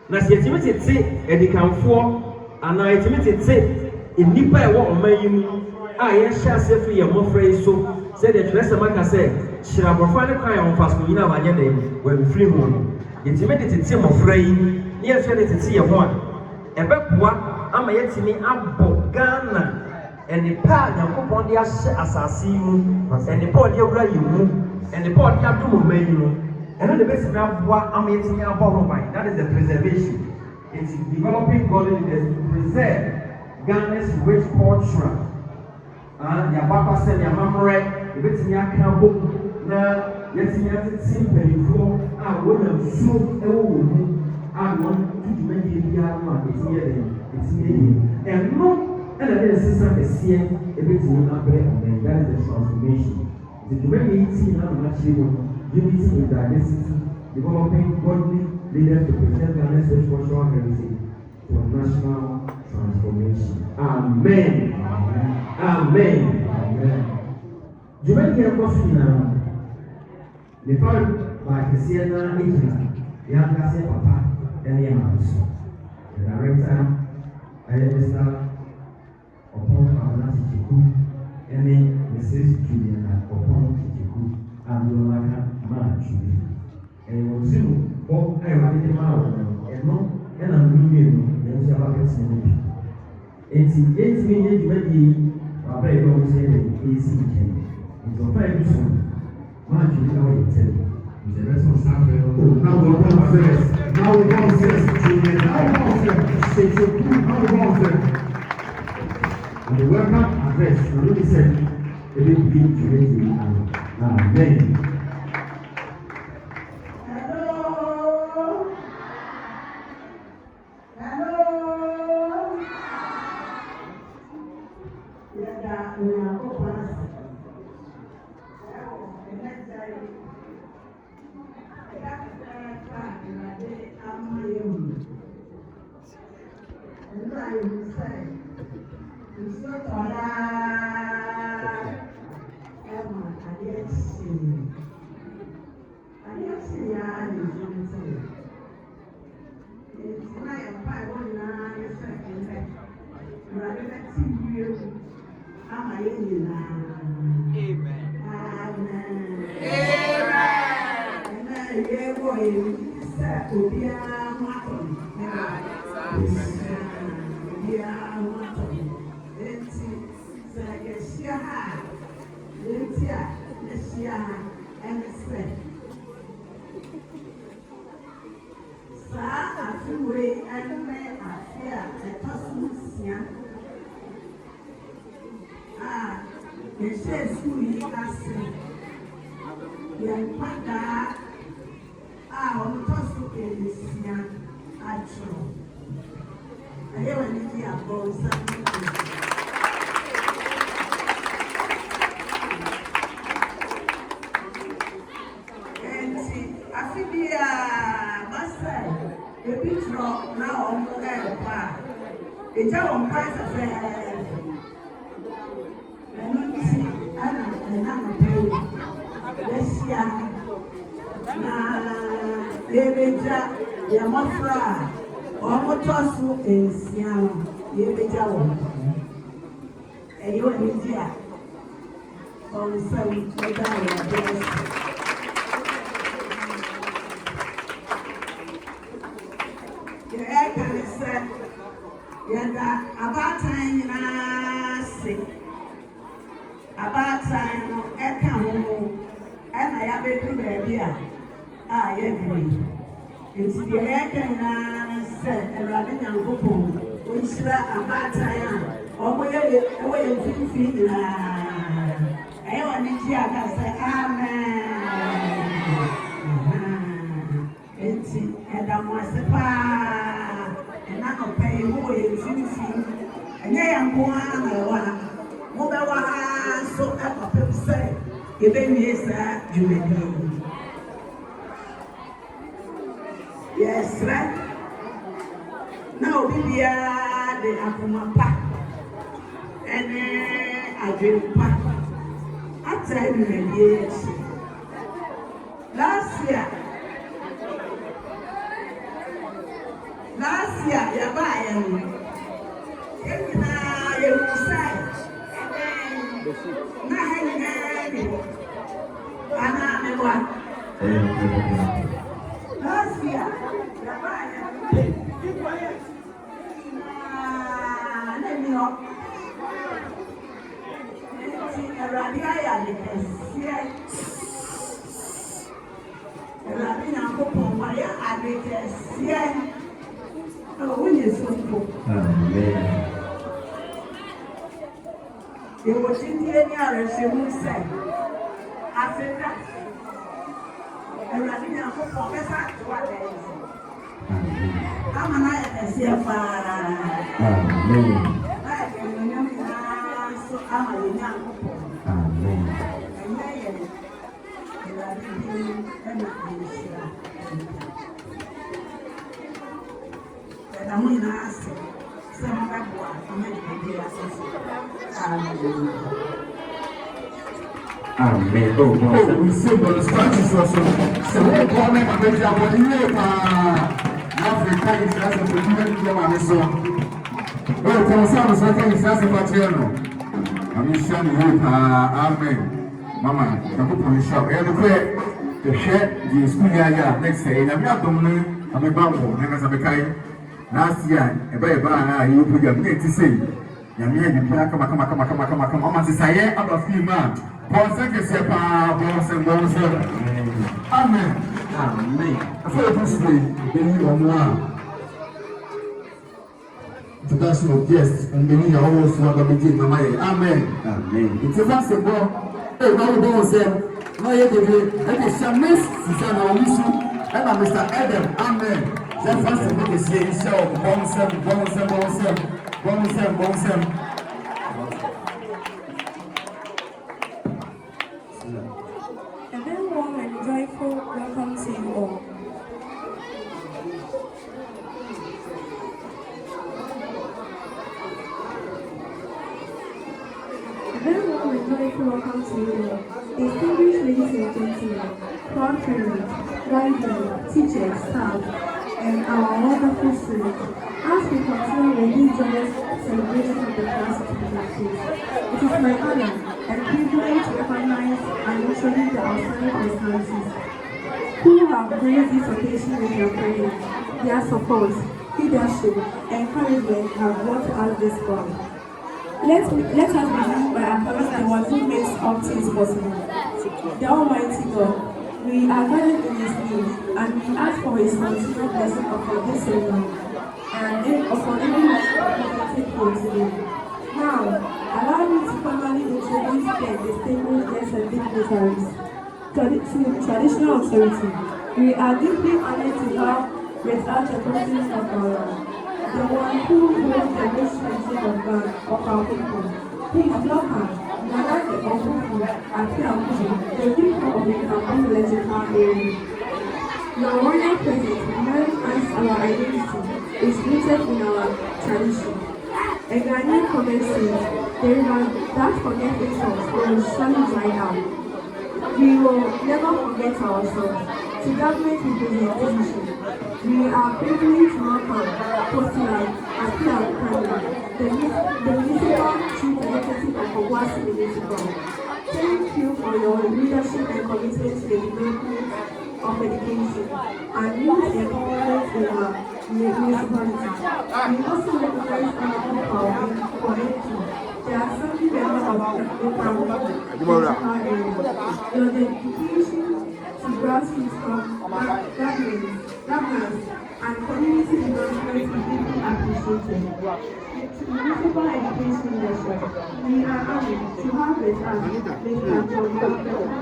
na sɛ yɛtumi tete adikanfoɔ anaa yɛtumi tete nnipa a ɛwɔ ɔman yi mu a yɛhyɛ ase firi yɛn mmɔfra yi so sɛdeɛ Twerɛsɛm aka sɛ hyira abɔfra ne kwan a wɔmfa so nyina wanyɛ dɛ wɔamfiri ho no yɛtumi de tete mmɔfra yi ne yɛhwɛ de tete yɛn ho a ɛbɛboa ama yɛtumi abɔ Ghana nnipa a Nyankopɔn de ahyɛ asase yi mu nnipa a ɔde awura yɛn mu nnipa a ɔde adom ɔman yi no ɛno de bɛtumi aboa ama yɛtumi abɔ ho ban. That is the preservation. It's developing godly leaders to preserve Ghana's rich culture. The ababa said the amamre, the betting account, now let's see at the simple before I wouldn't show a woman. I want to make it the armor, it's here, and no, and the system is here, everything up there, and that is the transformation. The humanity now actually unity in diversity, developing godly leaders to present Ghana's rich cultural heritage for national transformation. Amen. Amen. Amen. Jumɛn yɛ kɔ so nyinaa nifa baakɛseɛ na egyina yɛankasa papa ɛne yɛ maame so the director ɛyɛ Mr. Ɔpɔn Abena Kyeku ɛne Mrs. Juliana Ɔpɔn Kyeku Abdulaka Maatwi ɛyɛ wɔn si no hɔ a yɛwade de maa wɔn ɛno ɛna mmienu yɛn nso aba kɛseɛ no bi eti yɛntumi nyɛ dwumadie Papa, you don't say that it's easy. It's a fair mission. Man, you know it's a rest of staff. Now we're going first. Now we're going first. Now we're going first. Say so too. Now we're going first. And the welcome address, I really said, it will be to Amen. Yes, right? Now, Bibia, the Akumapa, and I drink pack. I tell you, yes. Last year, Last year, you buy him. You will say, last year, you buy him. Let me know. You will see any other civil say. Africa. And Rabina for Professor to what there is. I'm an eye as if I'm a young couple. And I'm going to ask some of that one. Amen. Oh, we say, but the scratches also. So, what comment I make up when you Africa is as a particular German. So, well, tell us how to say it's as a particular. I'm sure you amen. Mama, I'm going to show every the shed, the school area next day. I'm not doing I'm a bamboo, and as a kind. Last year, a very bad, you put your name to say. Yamia, come on, say, about few months. Paul Second Sepa, Boss. Amen. Amen. I feel this way, being on one. International guests, and being your own for the meeting, Amen. Amen. It's a basketball. Hey, now we say, no, you did it. And it's a miss, Susanna, and Mr. Adam. Amen. That first of all is saying, so, Bonsam. A very warm and joyful welcome to you all. A very warm and joyful welcome to you all. Distinguished ladies and gentlemen, proud parents, guardians, teachers, staff, and our wonderful students. As we continue with this joyous celebration of the class of it is my honor and privilege to recognize and introduce the outstanding personalities who have graced this occasion with their prayers, their support, leadership, and encouragement have brought us this far. Let us begin by acknowledging the one who makes all things possible, the Almighty God. We are gathered in His name, and we ask for His continued blessing upon this ceremony and upon every life that we take place today. Now, allow me to formally introduce the distinguished guests and dignitaries. To traditional authority, we are deeply honored to have with us the president of the one who holds the most sensitive of our people. Please welcome Nana Obuasi the people of the Cameroon legislative area. Your royal presence reminds us our identity is rooted in our tradition. A Ghanaian comment says, the river that forgets itself will surely dry out. We will never forget ourselves. To government representation, we are privileged to welcome Postula Akila, the municipal chief executive of Obuasi Municipal. Thank you for your leadership and commitment to the development of education and youth empowerment in our municipality. We also recognize our power for entry. There are some members of the your dedication to grassroots governance and community development is deeply appreciated. To municipal education leadership, we are honored to have with us Mr. John